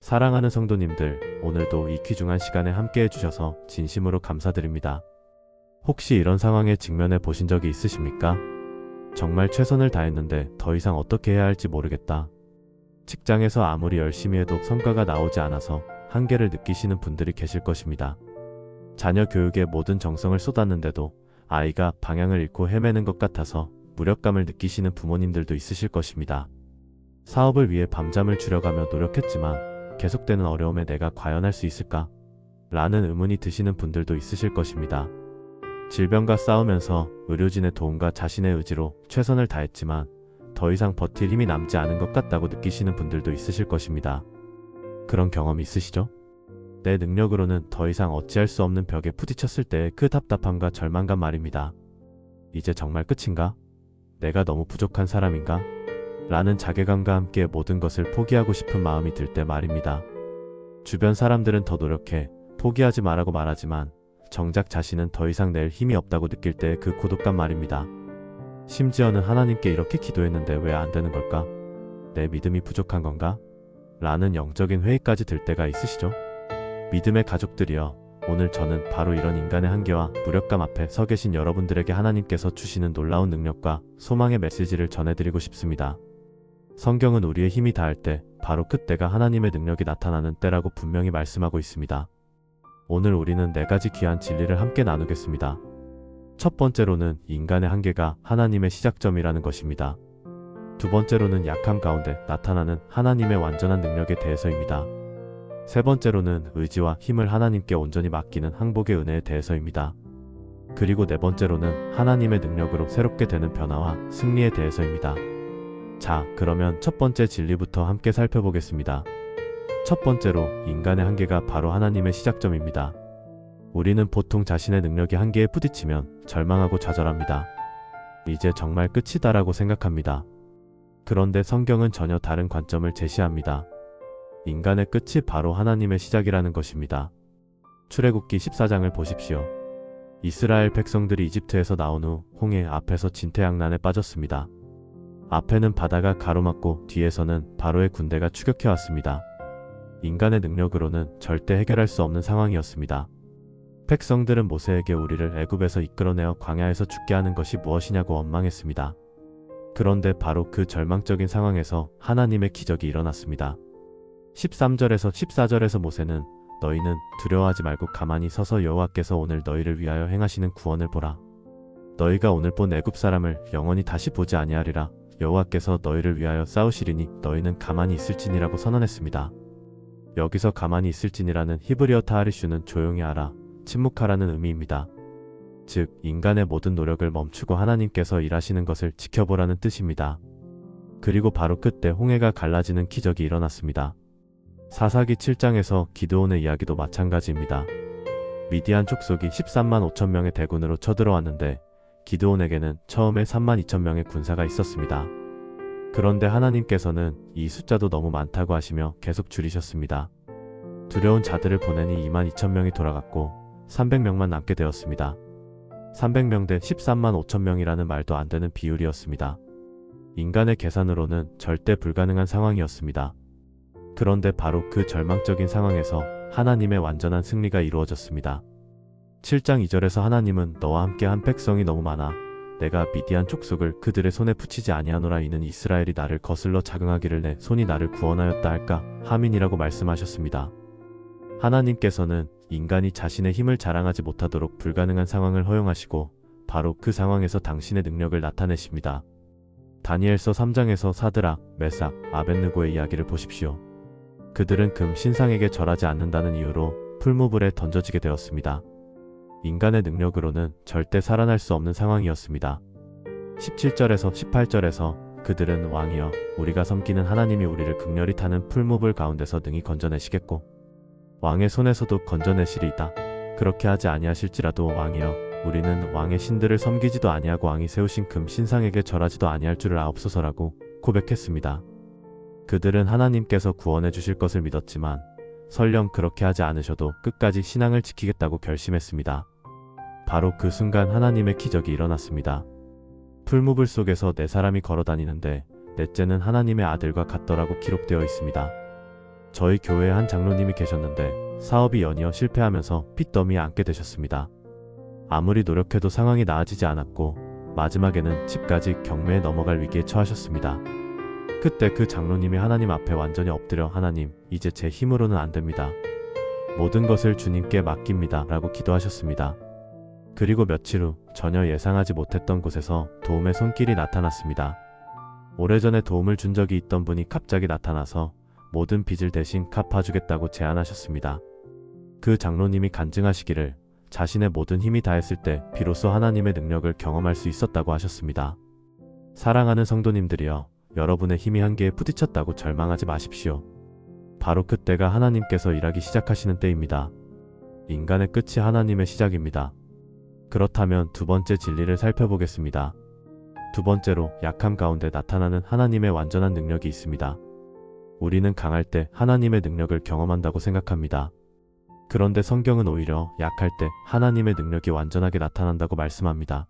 사랑하는 성도님들, 오늘도 이 귀중한 시간에 함께 해주셔서 진심으로 감사드립니다. 혹시 이런 상황에 직면해 보신 적이 있으십니까? 정말 최선을 다했는데 더 이상 어떻게 해야 할지 모르겠다. 직장에서 아무리 열심히 해도 성과가 나오지 않아서 한계를 느끼시는 분들이 계실 것입니다. 자녀 교육에 모든 정성을 쏟았는데도 아이가 방향을 잃고 헤매는 것 같아서 무력감을 느끼시는 부모님들도 있으실 것입니다. 사업을 위해 밤잠을 줄여가며 노력했지만 계속되는 어려움에 내가 과연 할 수 있을까? 라는 의문이 드시는 분들도 있으실 것입니다. 질병과 싸우면서 의료진의 도움과 자신의 의지로 최선을 다했지만 더 이상 버틸 힘이 남지 않은 것 같다고 느끼시는 분들도 있으실 것입니다. 그런 경험 있으시죠? 내 능력으로는 더 이상 어찌할 수 없는 벽에 부딪혔을 때의 그 답답함과 절망감 말입니다. 이제 정말 끝인가? 내가 너무 부족한 사람인가? 라는 자괴감과 함께 모든 것을 포기하고 싶은 마음이 들 때 말입니다. 주변 사람들은 더 노력해, 포기하지 말라고 말하지만 정작 자신은 더 이상 낼 힘이 없다고 느낄 때의 그 고독감 말입니다. 심지어는 하나님께 이렇게 기도했는데 왜 안 되는 걸까? 내 믿음이 부족한 건가? 라는 영적인 회의까지 들 때가 있으시죠? 믿음의 가족들이여, 오늘 저는 바로 이런 인간의 한계와 무력감 앞에 서 계신 여러분들에게 하나님께서 주시는 놀라운 능력과 소망의 메시지를 전해드리고 싶습니다. 성경은 우리의 힘이 닿을 때 바로 그때가 하나님의 능력이 나타나는 때라고 분명히 말씀하고 있습니다. 오늘 우리는 4가지 귀한 진리를 함께 나누겠습니다. 첫 번째로는 인간의 한계가 하나님의 시작점이라는 것입니다. 두 번째로는 약함 가운데 나타나는 하나님의 완전한 능력에 대해서입니다. 세 번째로는 의지와 힘을 하나님께 온전히 맡기는 항복의 은혜에 대해서입니다. 그리고 네 번째로는 하나님의 능력으로 새롭게 되는 변화와 승리에 대해서입니다. 자, 그러면 첫 번째 진리부터 함께 살펴보겠습니다. 첫 번째로, 인간의 한계가 바로 하나님의 시작점입니다. 우리는 보통 자신의 능력이 한계에 부딪히면 절망하고 좌절합니다. 이제 정말 끝이다라고 생각합니다. 그런데 성경은 전혀 다른 관점을 제시합니다. 인간의 끝이 바로 하나님의 시작이라는 것입니다. 출애굽기 14장을 보십시오. 이스라엘 백성들이 이집트에서 나온 후 홍해 앞에서 진퇴양난에 빠졌습니다. 앞에는 바다가 가로막고 뒤에서는 바로의 군대가 추격해왔습니다. 인간의 능력으로는 절대 해결할 수 없는 상황이었습니다. 백성들은 모세에게 우리를 애굽에서 이끌어내어 광야에서 죽게 하는 것이 무엇이냐고 원망했습니다. 그런데 바로 그 절망적인 상황에서 하나님의 기적이 일어났습니다. 13절에서 14절에서 모세는 너희는 두려워하지 말고 가만히 서서 여호와께서 오늘 너희를 위하여 행하시는 구원을 보라. 너희가 오늘 본 애굽 사람을 영원히 다시 보지 아니하리라. 여호와께서 너희를 위하여 싸우시리니 너희는 가만히 있을지니라고 선언했습니다. 여기서 가만히 있을지니라는 히브리어 타하리슈는 조용히 하라, 침묵하라는 의미입니다. 즉, 인간의 모든 노력을 멈추고 하나님께서 일하시는 것을 지켜보라는 뜻입니다. 그리고 바로 그때 홍해가 갈라지는 기적이 일어났습니다. 사사기 7장에서 기드온의 이야기도 마찬가지입니다. 미디안 족속이 13만 5천 명의 대군으로 쳐들어왔는데 기드온에게는 처음에 3만 2천 명의 군사가 있었습니다. 그런데 하나님께서는 이 숫자도 너무 많다고 하시며 계속 줄이셨습니다. 두려운 자들을 보내니 2만 2천 명이 돌아갔고 300명만 남게 되었습니다. 300명 대 13만 5천 명이라는 말도 안 되는 비율이었습니다. 인간의 계산으로는 절대 불가능한 상황이었습니다. 그런데 바로 그 절망적인 상황에서 하나님의 완전한 승리가 이루어졌습니다. 7장 2절에서 하나님은 너와 함께 한 백성이 너무 많아 내가 미디안 족속을 그들의 손에 붙이지 아니하노라. 이는 이스라엘이 나를 거슬러 자긍하기를 내 손이 나를 구원하였다 할까 하민이라고 말씀하셨습니다. 하나님께서는 인간이 자신의 힘을 자랑하지 못하도록 불가능한 상황을 허용하시고 바로 그 상황에서 당신의 능력을 나타내십니다. 다니엘서 3장에서 사드락, 메삭, 아벳느고의 이야기를 보십시오. 그들은 금 신상에게 절하지 않는다는 이유로 풀무불에 던져지게 되었습니다. 인간의 능력으로는 절대 살아날 수 없는 상황이었습니다. 17절에서 18절에서 그들은 왕이여 우리가 섬기는 하나님이 우리를 극렬히 타는 풀무불 가운데서 능히 건져내시겠고 왕의 손에서도 건져내시리이다. 그렇게 하지 아니하실지라도 왕이여 우리는 왕의 신들을 섬기지도 아니하고 왕이 세우신 금 신상에게 절하지도 아니할 줄을 아옵소서라고 고백했습니다. 그들은 하나님께서 구원해 주실 것을 믿었지만 설령 그렇게 하지 않으셔도 끝까지 신앙을 지키겠다고 결심했습니다. 바로 그 순간 하나님의 기적이 일어났습니다. 풀무불 속에서 4사람이 걸어다니는데 넷째는 하나님의 아들과 같더라고 기록되어 있습니다. 저희 교회에 한 장로님이 계셨는데 사업이 연이어 실패하면서 빚더미에 앉게 되셨습니다. 아무리 노력해도 상황이 나아지지 않았고 마지막에는 집까지 경매에 넘어갈 위기에 처하셨습니다. 그때 그 장로님이 하나님 앞에 완전히 엎드려 하나님, 이제 제 힘으로는 안 됩니다. 모든 것을 주님께 맡깁니다. 라고 기도하셨습니다. 그리고 며칠 후 전혀 예상하지 못했던 곳에서 도움의 손길이 나타났습니다. 오래전에 도움을 준 적이 있던 분이 갑자기 나타나서 모든 빚을 대신 갚아주겠다고 제안하셨습니다. 그 장로님이 간증하시기를 자신의 모든 힘이 다했을 때 비로소 하나님의 능력을 경험할 수 있었다고 하셨습니다. 사랑하는 성도님들이여, 여러분의 힘이 한계에 부딪혔다고 절망하지 마십시오. 바로 그때가 하나님께서 일하기 시작하시는 때입니다. 인간의 끝이 하나님의 시작입니다. 그렇다면 두 번째 진리를 살펴보겠습니다. 두 번째로, 약함 가운데 나타나는 하나님의 완전한 능력이 있습니다. 우리는 강할 때 하나님의 능력을 경험한다고 생각합니다. 그런데 성경은 오히려 약할 때 하나님의 능력이 완전하게 나타난다고 말씀합니다.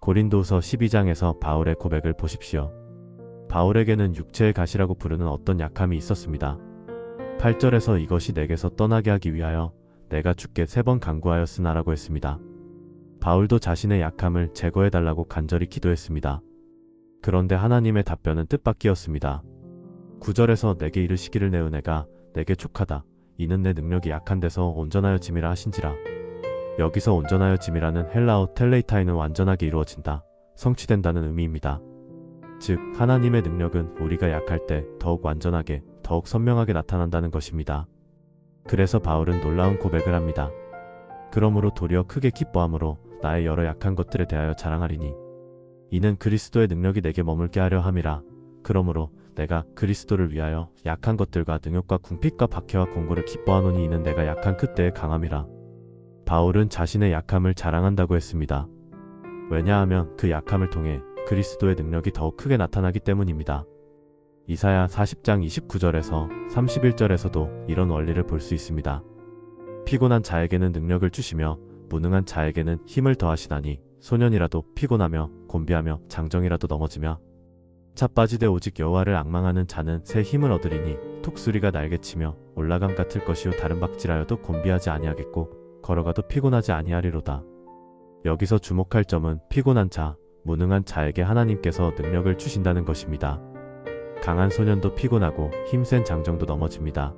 고린도후서 12장에서 바울의 고백을 보십시오. 바울에게는 육체의 가시라고 부르는 어떤 약함이 있었습니다. 8절에서 이것이 내게서 떠나게 하기 위하여 내가 주께 3번 간구하였으나 라고 했습니다. 바울도 자신의 약함을 제거해달라고 간절히 기도했습니다. 그런데 하나님의 답변은 뜻밖이었습니다. 9절에서 내게 이르시기를 내 은혜가 내게 족하다. 이는 내 능력이 약한 데서 온전하여 짐이라 하신지라. 여기서 온전하여 짐이라는 헬라어 텔레이타이는 완전하게 이루어진다, 성취된다는 의미입니다. 즉 하나님의 능력은 우리가 약할 때 더욱 완전하게, 더욱 선명하게 나타난다는 것입니다. 그래서 바울은 놀라운 고백을 합니다. 그러므로 도리어 크게 기뻐함으로 나의 여러 약한 것들에 대하여 자랑하리니 이는 그리스도의 능력이 내게 머물게 하려 함이라. 그러므로 내가 그리스도를 위하여 약한 것들과 능욕과 궁핍과 박해와 공고를 기뻐하노니 이는 내가 약한 그때의 강함이라. 바울은 자신의 약함을 자랑한다고 했습니다. 왜냐하면 그 약함을 통해 그리스도의 능력이 더욱 크게 나타나기 때문입니다. 이사야 40장 29절에서 31절에서도 이런 원리를 볼 수 있습니다. 피곤한 자에게는 능력을 주시며 무능한 자에게는 힘을 더하시나니 소년이라도 피곤하며 곤비하며 장정이라도 넘어지며 자빠지되 오직 여호와를 앙망하는 자는 새 힘을 얻으리니 톡수리가 날개치며 올라감 같을 것이요 다른 박질하여도 곤비하지 아니하겠고 걸어가도 피곤하지 아니하리로다. 여기서 주목할 점은 피곤한 자, 무능한 자에게 하나님께서 능력을 주신다는 것입니다. 강한 소년도 피곤하고 힘센 장정도 넘어집니다.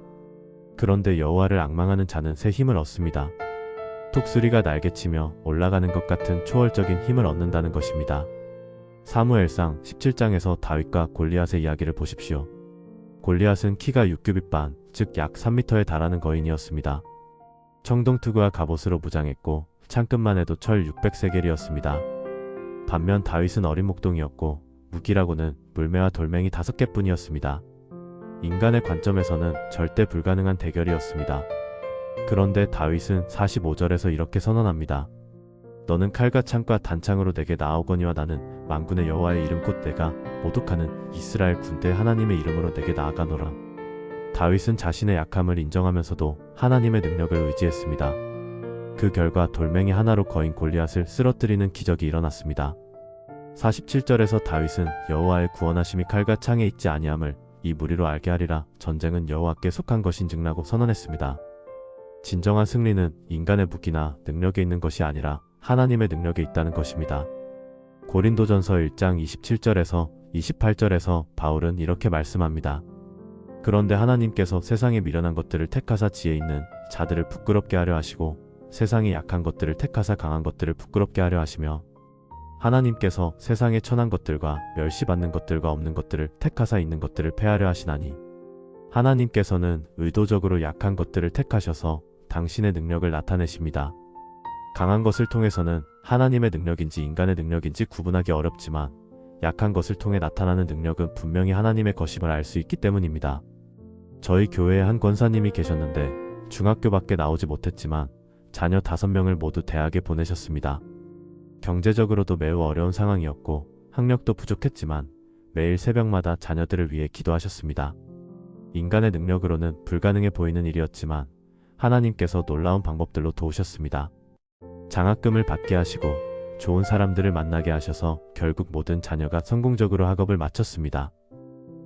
그런데 여호와를 앙망하는 자는 새 힘을 얻습니다. 톡수리가 날개치며 올라가는 것 같은 초월적인 힘을 얻는다는 것입니다. 사무엘상 17장에서 다윗과 골리앗의 이야기를 보십시오. 골리앗은 키가 6규빗 반, 즉 약 3m에 달하는 거인이었습니다. 청동투구와 갑옷으로 무장했고 창끝만 해도 철 600세겔이었습니다. 반면 다윗은 어린 목동이었고 무기라고는 물매와 돌멩이 5개뿐이었습니다. 인간의 관점에서는 절대 불가능한 대결이었습니다. 그런데 다윗은 45절에서 이렇게 선언합니다. 너는 칼과 창과 단창으로 내게 나아오거니와 나는 만군의 여호와의 이름 곧 내가 모독하는 이스라엘 군대 하나님의 이름으로 내게 나아가노라. 다윗은 자신의 약함을 인정하면서도 하나님의 능력을 의지했습니다. 그 결과 돌멩이 하나로 거인 골리앗을 쓰러뜨리는 기적이 일어났습니다. 47절에서 다윗은 여호와의 구원하심이 칼과 창에 있지 아니함을 이 무리로 알게 하리라. 전쟁은 여호와께 속한 것인즉라고 선언했습니다. 진정한 승리는 인간의 무기나 능력에 있는 것이 아니라 하나님의 능력에 있다는 것입니다. 고린도전서 1장 27절에서 28절에서 바울은 이렇게 말씀합니다. 그런데 하나님께서 세상에 미련한 것들을 택하사 지혜 있는 자들을 부끄럽게 하려 하시고 세상에 약한 것들을 택하사 강한 것들을 부끄럽게 하려 하시며 하나님께서 세상에 천한 것들과 멸시받는 것들과 없는 것들을 택하사 있는 것들을 패하려 하시나니 하나님께서는 의도적으로 약한 것들을 택하셔서 당신의 능력을 나타내십니다. 강한 것을 통해서는 하나님의 능력인지 인간의 능력인지 구분하기 어렵지만 약한 것을 통해 나타나는 능력은 분명히 하나님의 것임을 알 수 있기 때문입니다. 저희 교회에 한 권사님이 계셨는데 중학교밖에 나오지 못했지만 자녀 5명을 모두 대학에 보내셨습니다. 경제적으로도 매우 어려운 상황이었고 학력도 부족했지만 매일 새벽마다 자녀들을 위해 기도하셨습니다. 인간의 능력으로는 불가능해 보이는 일이었지만 하나님께서 놀라운 방법들로 도우셨습니다. 장학금을 받게 하시고 좋은 사람들을 만나게 하셔서 결국 모든 자녀가 성공적으로 학업을 마쳤습니다.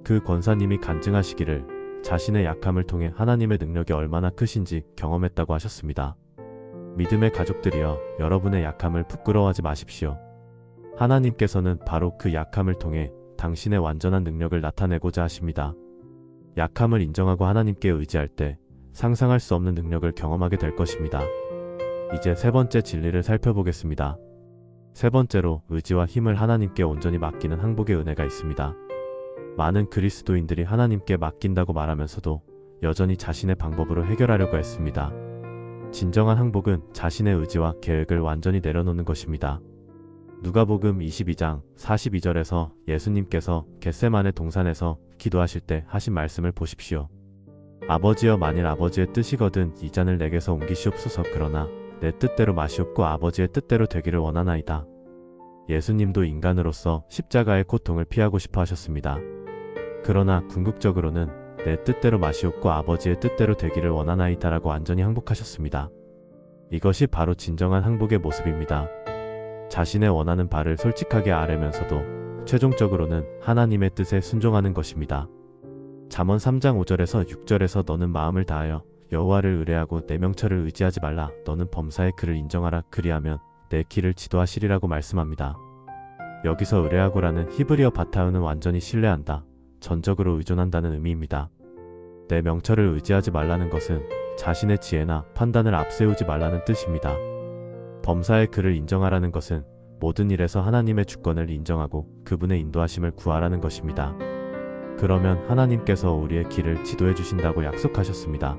그 권사님이 간증하시기를 자신의 약함을 통해 하나님의 능력이 얼마나 크신지 경험했다고 하셨습니다. 믿음의 가족들이여, 여러분의 약함을 부끄러워하지 마십시오. 하나님께서는 바로 그 약함을 통해 당신의 완전한 능력을 나타내고자 하십니다. 약함을 인정하고 하나님께 의지할 때 상상할 수 없는 능력을 경험하게 될 것입니다. 이제 세 번째 진리를 살펴보겠습니다. 세 번째로, 의지와 힘을 하나님께 온전히 맡기는 항복의 은혜가 있습니다. 많은 그리스도인들이 하나님께 맡긴다고 말하면서도 여전히 자신의 방법으로 해결하려고 했습니다. 진정한 항복은 자신의 의지와 계획을 완전히 내려놓는 것입니다. 누가복음 22장 42절에서 예수님께서 겟세마네 동산에서 기도하실 때 하신 말씀을 보십시오. 아버지여, 만일 아버지의 뜻이거든 이 잔을 내게서 옮기시옵소서. 그러나 내 뜻대로 마시옵고 아버지의 뜻대로 되기를 원하나이다. 예수님도 인간으로서 십자가의 고통을 피하고 싶어 하셨습니다. 그러나 궁극적으로는 내 뜻대로 마시옵고 아버지의 뜻대로 되기를 원하나이다 라고 완전히 항복하셨습니다. 이것이 바로 진정한 항복의 모습입니다. 자신의 원하는 바를 솔직하게 아뢰면서도 최종적으로는 하나님의 뜻에 순종하는 것입니다. 잠언 3장 5절에서 6절에서 너는 마음을 다하여 여호와를 의뢰하고 내 명철을 의지하지 말라. 너는 범사의 그를 인정하라. 그리하면 내 길을 지도하시리라고 말씀합니다. 여기서 의뢰하고라는 히브리어 바타흐는 완전히 신뢰한다, 전적으로 의존한다는 의미입니다. 내 명철을 의지하지 말라는 것은 자신의 지혜나 판단을 앞세우지 말라는 뜻입니다. 범사의 그를 인정하라는 것은 모든 일에서 하나님의 주권을 인정하고 그분의 인도하심을 구하라는 것입니다. 그러면 하나님께서 우리의 길을 지도해 주신다고 약속하셨습니다.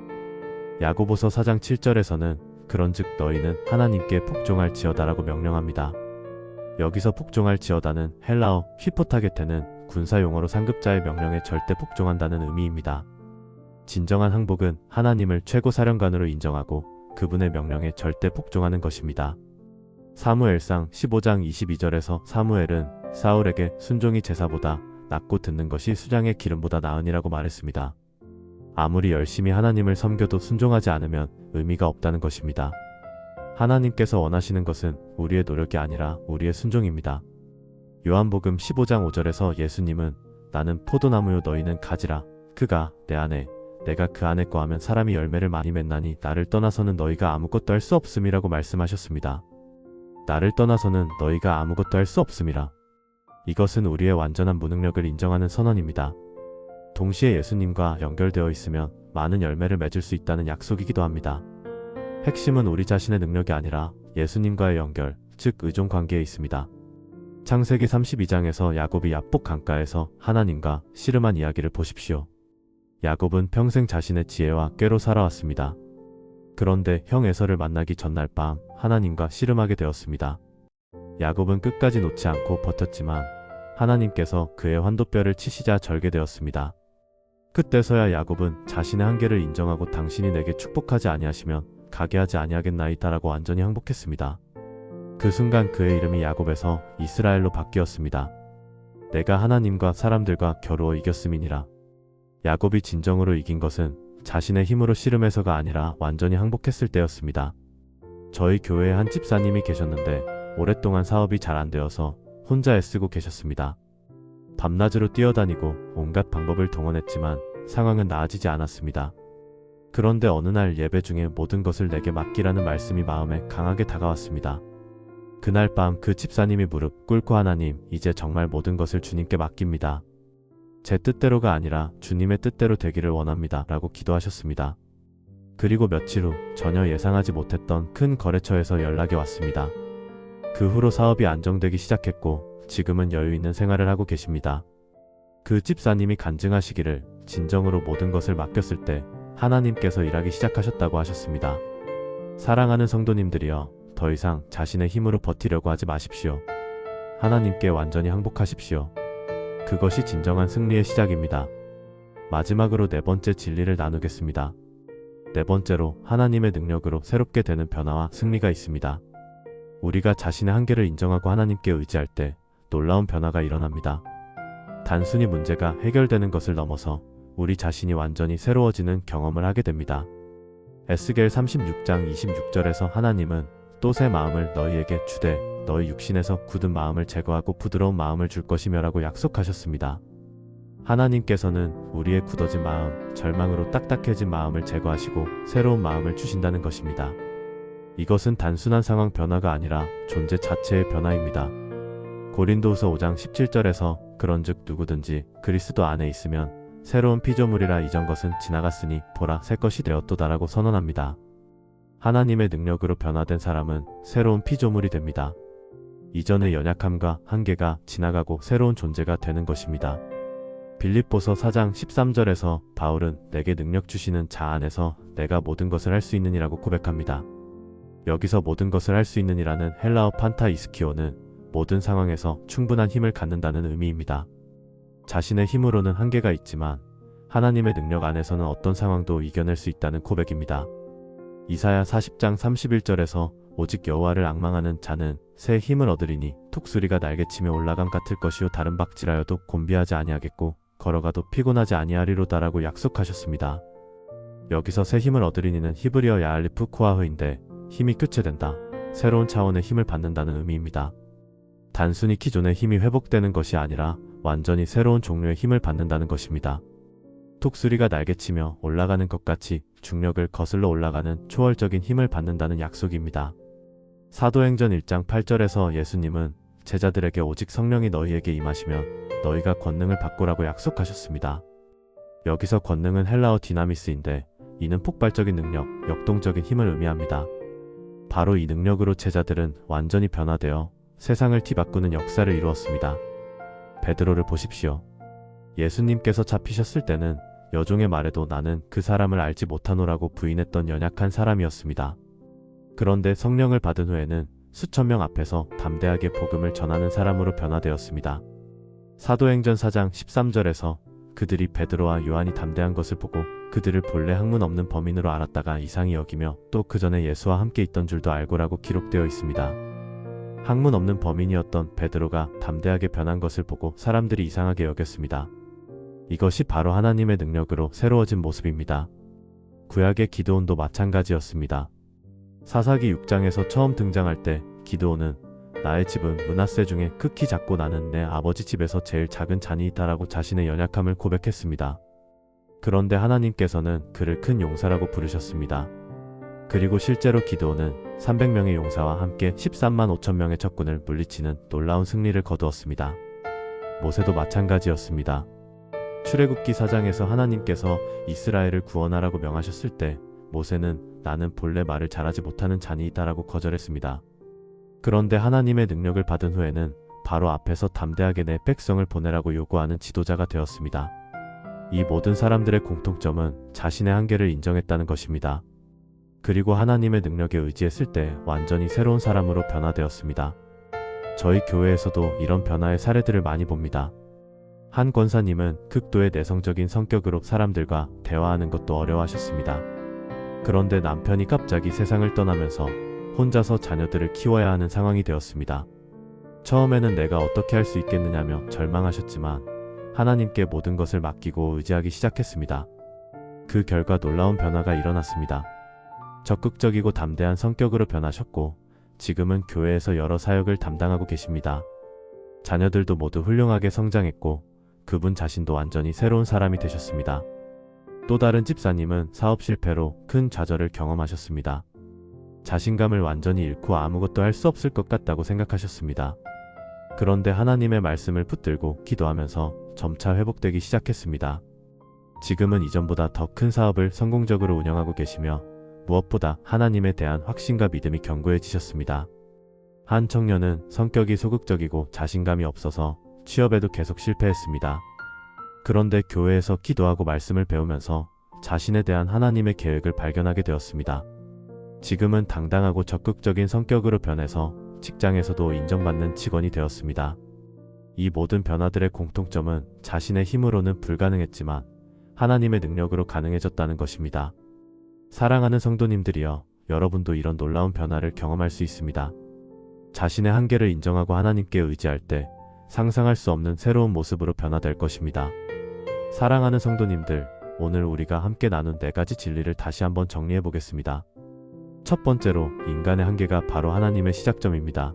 야고보서 4장 7절에서는 그런즉 너희는 하나님께 복종할지어다라고 명령합니다. 여기서 복종할지어다는 헬라어 휘포타게테는 군사용어로 상급자의 명령에 절대 복종한다는 의미입니다. 진정한 항복은 하나님을 최고 사령관으로 인정하고 그분의 명령에 절대 복종하는 것입니다. 사무엘상 15장 22절에서 사무엘은 사울에게 순종이 제사보다 낫고 듣는 것이 수장의 기름보다 나으니라고 말했습니다. 아무리 열심히 하나님을 섬겨도 순종하지 않으면 의미가 없다는 것입니다. 하나님께서 원하시는 것은 우리의 노력이 아니라 우리의 순종입니다. 요한복음 15장 5절에서 예수님은 나는 포도나무요 너희는 가지라. 그가 내 안에 내가 그 안에 거하면 사람이 열매를 많이 맺나니 나를 떠나서는 너희가 아무것도 할 수 없음이라고 말씀하셨습니다. 나를 떠나서는 너희가 아무것도 할 수 없음이라. 이것은 우리의 완전한 무능력을 인정하는 선언입니다. 동시에 예수님과 연결되어 있으면 많은 열매를 맺을 수 있다는 약속이기도 합니다. 핵심은 우리 자신의 능력이 아니라 예수님과의 연결, 즉 의존 관계에 있습니다. 창세기 32장에서 야곱이 야복 강가에서 하나님과 씨름한 이야기를 보십시오. 야곱은 평생 자신의 지혜와 꾀로 살아왔습니다. 그런데 형 에서를 만나기 전날 밤 하나님과 씨름하게 되었습니다. 야곱은 끝까지 놓지 않고 버텼지만 하나님께서 그의 환도뼈를 치시자 절개되었습니다. 그때서야 야곱은 자신의 한계를 인정하고 당신이 내게 축복하지 아니하시면 가게 하지 아니하겠나이다라고 완전히 항복했습니다. 그 순간 그의 이름이 야곱에서 이스라엘로 바뀌었습니다. 내가 하나님과 사람들과 겨루어 이겼음이니라. 야곱이 진정으로 이긴 것은 자신의 힘으로 씨름해서가 아니라 완전히 항복했을 때였습니다. 저희 교회에 한 집사님이 계셨는데 오랫동안 사업이 잘 안 되어서 혼자 애쓰고 계셨습니다. 밤낮으로 뛰어다니고 온갖 방법을 동원했지만 상황은 나아지지 않았습니다. 그런데 어느 날 예배 중에 모든 것을 내게 맡기라는 말씀이 마음에 강하게 다가왔습니다. 그날 밤 그 집사님이 무릎 꿇고 하나님, 이제 정말 모든 것을 주님께 맡깁니다. 제 뜻대로가 아니라 주님의 뜻대로 되기를 원합니다. 라고 기도하셨습니다. 그리고 며칠 후 전혀 예상하지 못했던 큰 거래처에서 연락이 왔습니다. 그 후로 사업이 안정되기 시작했고 지금은 여유 있는 생활을 하고 계십니다. 그 집사님이 간증하시기를 진정으로 모든 것을 맡겼을 때 하나님께서 일하기 시작하셨다고 하셨습니다. 사랑하는 성도님들이여, 더 이상 자신의 힘으로 버티려고 하지 마십시오. 하나님께 완전히 항복하십시오. 그것이 진정한 승리의 시작입니다. 마지막으로 네 번째 진리를 나누겠습니다. 네 번째로, 하나님의 능력으로 새롭게 되는 변화와 승리가 있습니다. 우리가 자신의 한계를 인정하고 하나님께 의지할 때 놀라운 변화가 일어납니다. 단순히 문제가 해결되는 것을 넘어서 우리 자신이 완전히 새로워지는 경험을 하게 됩니다. 에스겔 36장 26절에서 하나님은 또 새 마음을 너희에게 주되 너희 육신에서 굳은 마음을 제거하고 부드러운 마음을 줄 것이며 라고 약속하셨습니다. 하나님께서는 우리의 굳어진 마음, 절망으로 딱딱해진 마음을 제거하시고 새로운 마음을 주신다는 것입니다. 이것은 단순한 상황 변화가 아니라 존재 자체의 변화입니다. 고린도후서 5장 17절에서 그런즉 누구든지 그리스도 안에 있으면 새로운 피조물이라 이전 것은 지나갔으니 보라 새 것이 되었도다라고 선언합니다. 하나님의 능력으로 변화된 사람은 새로운 피조물이 됩니다. 이전의 연약함과 한계가 지나가고 새로운 존재가 되는 것입니다. 빌립보서 4장 13절에서 바울은 내게 능력 주시는 자 안에서 내가 모든 것을 할 수 있느니라고 고백합니다. 여기서 모든 것을 할 수 있느니라는 헬라어 판타 이스키오는 모든 상황에서 충분한 힘을 갖는다는 의미입니다. 자신의 힘으로는 한계가 있지만 하나님의 능력 안에서는 어떤 상황도 이겨낼 수 있다는 고백입니다. 이사야 40장 31절에서 오직 여호와를 앙망하는 자는 새 힘을 얻으리니 톡수리가 날개치며 올라감 같을 것이요 다른 박질하여도 곤비하지 아니하겠고 걸어가도 피곤하지 아니하리로다라고 약속하셨습니다. 여기서 새 힘을 얻으리니는 히브리어 야알리프 코아흐인데 힘이 교체된다, 새로운 차원의 힘을 받는다는 의미입니다. 단순히 기존의 힘이 회복되는 것이 아니라 완전히 새로운 종류의 힘을 받는다는 것입니다. 톡수리가 날개치며 올라가는 것 같이 중력을 거슬러 올라가는 초월적인 힘을 받는다는 약속입니다. 사도행전 1장 8절에서 예수님은 제자들에게 오직 성령이 너희에게 임하시면 너희가 권능을 받고라고 약속하셨습니다. 여기서 권능은 헬라어 디나미스인데 이는 폭발적인 능력, 역동적인 힘을 의미합니다. 바로 이 능력으로 제자들은 완전히 변화되어 세상을 뒤바꾸는 역사를 이루었습니다. 베드로를 보십시오. 예수님께서 잡히셨을 때는 여종의 말에도 나는 그 사람을 알지 못하노라고 부인했던 연약한 사람이었습니다. 그런데 성령을 받은 후에는 수천 명 앞에서 담대하게 복음을 전하는 사람으로 변화되었습니다. 사도행전 4장 13절에서 그들이 베드로와 요한이 담대한 것을 보고 그들을 본래 학문 없는 범인으로 알았다가 이상히 여기며 또 그 전에 예수와 함께 있던 줄도 알고라고 기록되어 있습니다. 학문 없는 범인이었던 베드로가 담대하게 변한 것을 보고 사람들이 이상하게 여겼습니다. 이것이 바로 하나님의 능력으로 새로워진 모습입니다. 구약의 기드온도 마찬가지였습니다. 사사기 6장에서 처음 등장할 때 기드온은 나의 집은 므낫세 중에 극히 작고 나는 내 아버지 집에서 제일 작은 잔이다라고 자신의 연약함을 고백했습니다. 그런데 하나님께서는 그를 큰 용사라고 부르셨습니다. 그리고 실제로 기드온은 300명의 용사와 함께 13만 5천 명의 적군을 물리치는 놀라운 승리를 거두었습니다. 모세도 마찬가지였습니다. 출애굽기 4장에서 하나님께서 이스라엘을 구원하라고 명하셨을 때 모세는 나는 본래 말을 잘하지 못하는 자니이다라고 거절했습니다. 그런데 하나님의 능력을 받은 후에는 바로 앞에서 담대하게 내 백성을 보내라고 요구하는 지도자가 되었습니다. 이 모든 사람들의 공통점은 자신의 한계를 인정했다는 것입니다. 그리고 하나님의 능력에 의지했을 때 완전히 새로운 사람으로 변화되었습니다. 저희 교회에서도 이런 변화의 사례들을 많이 봅니다. 한 권사님은 극도의 내성적인 성격으로 사람들과 대화하는 것도 어려워하셨습니다. 그런데 남편이 갑자기 세상을 떠나면서 혼자서 자녀들을 키워야 하는 상황이 되었습니다. 처음에는 내가 어떻게 할 수 있겠느냐며 절망하셨지만 하나님께 모든 것을 맡기고 의지하기 시작했습니다. 그 결과 놀라운 변화가 일어났습니다. 적극적이고 담대한 성격으로 변하셨고 지금은 교회에서 여러 사역을 담당하고 계십니다. 자녀들도 모두 훌륭하게 성장했고 그분 자신도 완전히 새로운 사람이 되셨습니다. 또 다른 집사님은 사업 실패로 큰 좌절을 경험하셨습니다. 자신감을 완전히 잃고 아무것도 할 수 없을 것 같다고 생각하셨습니다. 그런데 하나님의 말씀을 붙들고 기도하면서 점차 회복되기 시작했습니다. 지금은 이전보다 더 큰 사업을 성공적으로 운영하고 계시며 무엇보다 하나님에 대한 확신과 믿음이 견고해지셨습니다. 한 청년은 성격이 소극적이고 자신감이 없어서 취업에도 계속 실패했습니다. 그런데 교회에서 기도하고 말씀을 배우면서 자신에 대한 하나님의 계획을 발견하게 되었습니다. 지금은 당당하고 적극적인 성격으로 변해서 직장에서도 인정받는 직원이 되었습니다. 이 모든 변화들의 공통점은 자신의 힘으로는 불가능했지만 하나님의 능력으로 가능해졌다는 것입니다. 사랑하는 성도님들이여, 여러분도 이런 놀라운 변화를 경험할 수 있습니다. 자신의 한계를 인정하고 하나님께 의지할 때 상상할 수 없는 새로운 모습으로 변화될 것입니다. 사랑하는 성도님들, 오늘 우리가 함께 나눈 4가지 진리를 다시 한번 정리해 보겠습니다. 첫 번째로, 인간의 한계가 바로 하나님의 시작점입니다.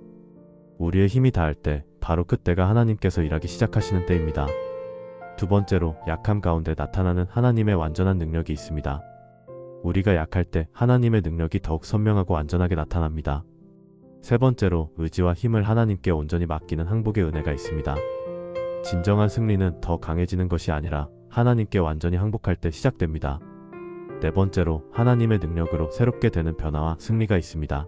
우리의 힘이 닿을 때 바로 그때가 하나님께서 일하기 시작하시는 때입니다. 두 번째로 약함 가운데 나타나는 하나님의 완전한 능력이 있습니다. 우리가 약할 때 하나님의 능력이 더욱 선명하고 완전하게 나타납니다. 세 번째로 의지와 힘을 하나님께 온전히 맡기는 항복의 은혜가 있습니다. 진정한 승리는 더 강해지는 것이 아니라 하나님께 완전히 항복할 때 시작됩니다. 네 번째로 하나님의 능력으로 새롭게 되는 변화와 승리가 있습니다.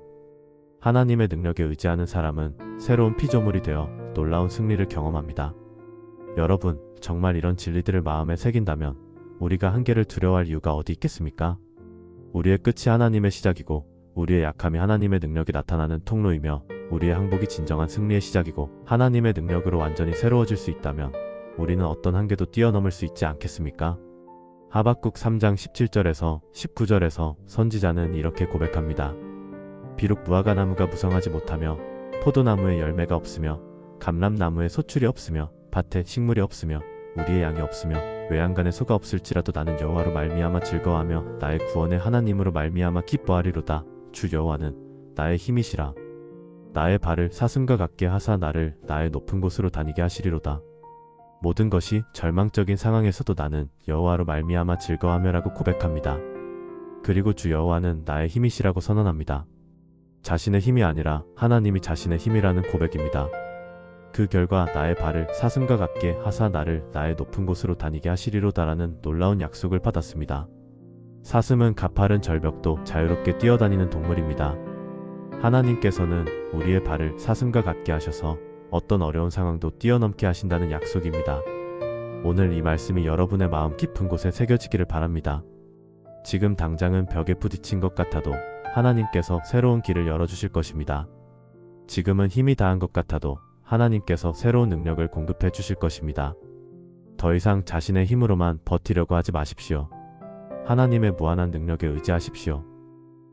하나님의 능력에 의지하는 사람은 새로운 피조물이 되어 놀라운 승리를 경험합니다. 여러분, 정말 이런 진리들을 마음에 새긴다면 우리가 한계를 두려워할 이유가 어디 있겠습니까? 우리의 끝이 하나님의 시작이고 우리의 약함이 하나님의 능력이 나타나는 통로이며 우리의 항복이 진정한 승리의 시작이고 하나님의 능력으로 완전히 새로워질 수 있다면 우리는 어떤 한계도 뛰어넘을 수 있지 않겠습니까? 하박국 3장 17절에서 19절에서 선지자는 이렇게 고백합니다. 비록 무화과 나무가 무성하지 못하며 포도나무에 열매가 없으며 감람나무에 소출이 없으며 밭에 식물이 없으며 우리의 양이 없으며 외양간에 소가 없을지라도 나는 여호와로 말미암아 즐거워하며 나의 구원의 하나님으로 말미암아 기뻐하리로다. 주 여호와는 나의 힘이시라. 나의 발을 사슴과 같게 하사 나를 나의 높은 곳으로 다니게 하시리로다. 모든 것이 절망적인 상황에서도 나는 여호와로 말미암아 즐거워하며라고 고백합니다. 그리고 주 여호와는 나의 힘이시라고 선언합니다. 자신의 힘이 아니라 하나님이 자신의 힘이라는 고백입니다. 그 결과 나의 발을 사슴과 같게 하사 나를 나의 높은 곳으로 다니게 하시리로다라는 놀라운 약속을 받았습니다. 사슴은 가파른 절벽도 자유롭게 뛰어다니는 동물입니다. 하나님께서는 우리의 발을 사슴과 같게 하셔서 어떤 어려운 상황도 뛰어넘게 하신다는 약속입니다. 오늘 이 말씀이 여러분의 마음 깊은 곳에 새겨지기를 바랍니다. 지금 당장은 벽에 부딪힌 것 같아도 하나님께서 새로운 길을 열어주실 것입니다. 지금은 힘이 다한 것 같아도 하나님께서 새로운 능력을 공급해 주실 것입니다. 더 이상 자신의 힘으로만 버티려고 하지 마십시오. 하나님의 무한한 능력에 의지하십시오.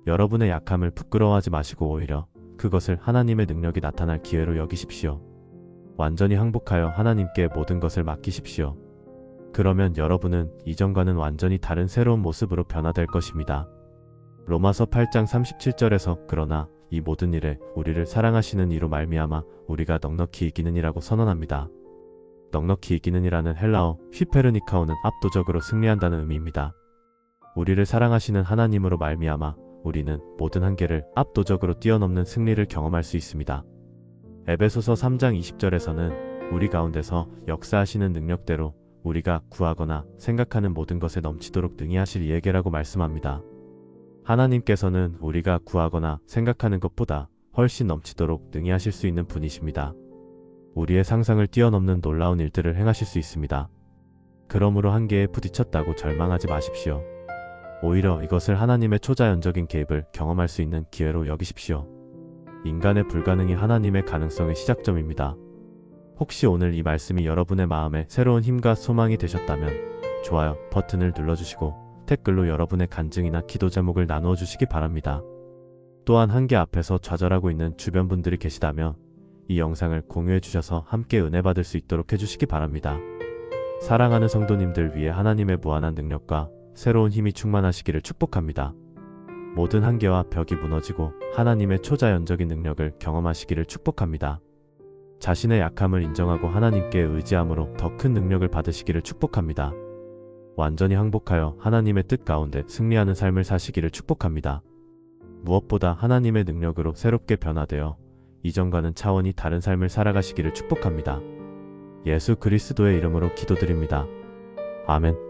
여러분의 약함을 부끄러워하지 마시고 오히려 그것을 하나님의 능력이 나타날 기회로 여기십시오. 완전히 항복하여 하나님께 모든 것을 맡기십시오. 그러면 여러분은 이전과는 완전히 다른 새로운 모습으로 변화될 것입니다. 로마서 8장 37절에서 그러나 이 모든 일에 우리를 사랑하시는 이로 말미암아 우리가 넉넉히 이기는 이라고 선언합니다. 넉넉히 이기는 이라는 헬라어 휘페르니카오는 압도적으로 승리한다는 의미입니다. 우리를 사랑하시는 하나님으로 말미암아 우리는 모든 한계를 압도적으로 뛰어넘는 승리를 경험할 수 있습니다. 에베소서 3장 20절에서는 우리 가운데서 역사하시는 능력대로 우리가 구하거나 생각하는 모든 것에 넘치도록 능히 하실 이에게라고 말씀합니다. 하나님께서는 우리가 구하거나 생각하는 것보다 훨씬 넘치도록 능히 하실 수 있는 분이십니다. 우리의 상상을 뛰어넘는 놀라운 일들을 행하실 수 있습니다. 그러므로 한계에 부딪혔다고 절망하지 마십시오. 오히려 이것을 하나님의 초자연적인 개입을 경험할 수 있는 기회로 여기십시오. 인간의 불가능이 하나님의 가능성의 시작점입니다. 혹시 오늘 이 말씀이 여러분의 마음에 새로운 힘과 소망이 되셨다면 좋아요 버튼을 눌러주시고 댓글로 여러분의 간증이나 기도 제목을 나누어 주시기 바랍니다. 또한 한계 앞에서 좌절하고 있는 주변 분들이 계시다면 이 영상을 공유해 주셔서 함께 은혜 받을 수 있도록 해주시기 바랍니다. 사랑하는 성도님들 위해 하나님의 무한한 능력과 새로운 힘이 충만하시기를 축복합니다. 모든 한계와 벽이 무너지고 하나님의 초자연적인 능력을 경험하시기를 축복합니다. 자신의 약함을 인정하고 하나님께 의지함으로 더 큰 능력을 받으시기를 축복합니다. 완전히 항복하여 하나님의 뜻 가운데 승리하는 삶을 사시기를 축복합니다. 무엇보다 하나님의 능력으로 새롭게 변화되어 이전과는 차원이 다른 삶을 살아가시기를 축복합니다. 예수 그리스도의 이름으로 기도드립니다. 아멘.